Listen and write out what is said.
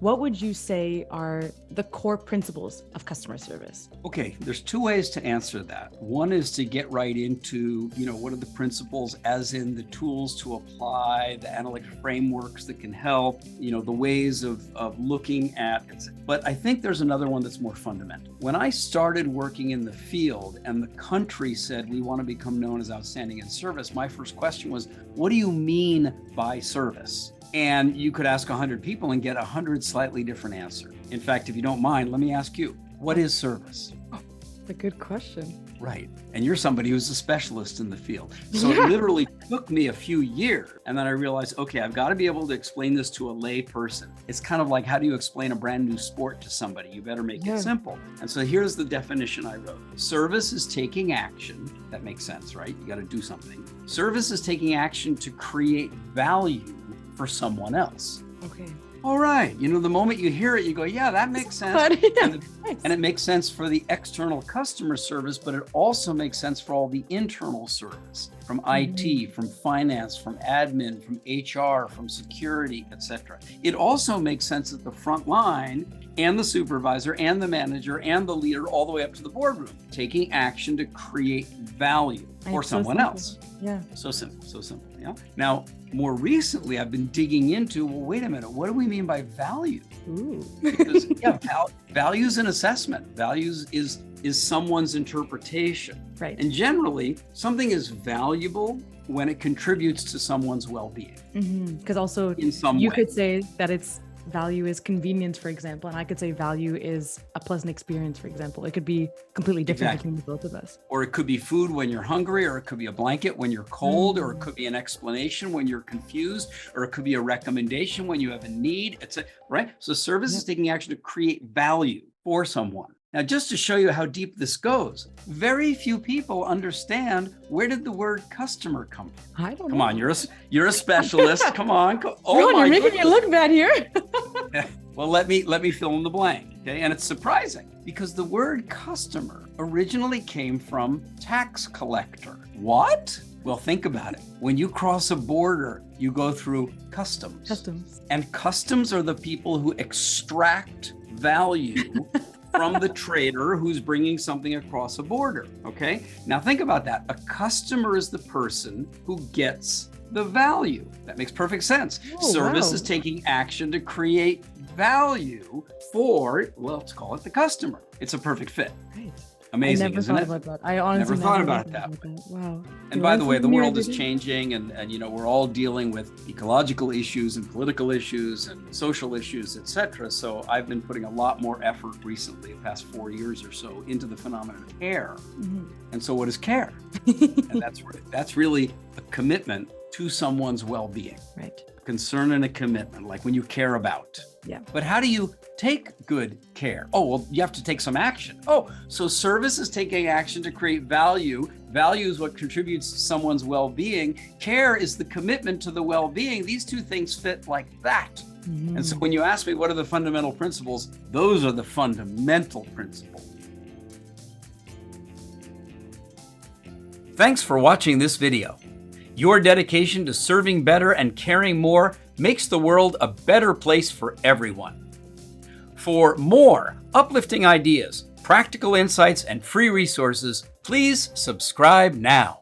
what would you say are the core principles of customer service? Okay, there's two ways to answer that. One is to get right into, what are the principles, as in the tools to apply, the analytic frameworks that can help, the ways of looking at it. But I think there's another one that's more fundamental. When I started working in the field and the country said we want to become known as outstanding in service, my first question was, what do you mean by service? And you could ask 100 people and get 100 slightly different answers. In fact, if you don't mind, let me ask you, what is service? That's a good question. Right. And you're somebody who's a specialist in the field. So It literally took me a few years. And then I realized, okay, I've got to be able to explain this to a lay person. It's kind of like, how do you explain a brand new sport to somebody? You better make it simple. And so here's the definition I wrote. Service is taking action. That makes sense, right? You got to do something. Service is taking action to create value for someone else. Okay. All right. The moment you hear it, you go, yeah, that makes sense. And it makes sense for the external customer service, but it also makes sense for all the internal service, from IT, from finance, from admin, from HR, from security, etc. It also makes sense at the front line and the supervisor and the manager and the leader, all the way up to the boardroom, taking action to create value for someone else. Yeah. So simple, yeah. Now, more recently, I've been digging into, well, wait a minute, what do we mean by value? Ooh. Because value is an assessment. Values is someone's interpretation. Right. And generally, something is valuable when it contributes to someone's well-being. Because also, in some you way. could say that it's value is convenience, for example, and I could say value is a pleasant experience, for example. It could be completely different between the both of us. Or it could be food when you're hungry, or it could be a blanket when you're cold, or it could be an explanation when you're confused, or it could be a recommendation when you have a need, etc. Right? So service is taking action to create value for someone. Now, just to show you how deep this goes, very few people understand, where did the word customer come from? I don't know. Come on, you're a specialist. Come on. Oh, you're making me look bad here. Well, let me fill in the blank. Okay, and it's surprising because the word customer originally came from tax collector. What? Well, think about it. When you cross a border, you go through customs. And customs are the people who extract value from the trader who's bringing something across a border, okay? Now think about that. A customer is the person who gets the value. That makes perfect sense. Service is taking action to create value for, well, let's call it the customer. It's a perfect fit. Right. Amazing, isn't it? I never thought about that. I honestly never thought about that. Wow. And by the way, the world is changing, and we're all dealing with ecological issues and political issues and social issues, etc. So I've been putting a lot more effort recently, the past 4 years or so, into the phenomenon of care. And so what is care? And that's really a commitment to someone's well-being. Right. Concern and a commitment, like when you care about. Yeah. But how do you take good care? Oh, well, you have to take some action. Oh, so service is taking action to create value. Value is what contributes to someone's well-being. Care is the commitment to the well-being. These two things fit like that. And so when you ask me, what are the fundamental principles? Those are the fundamental principles. Thanks for watching this video. Your dedication to serving better and caring more makes the world a better place for everyone. For more uplifting ideas, practical insights, and free resources, please subscribe now.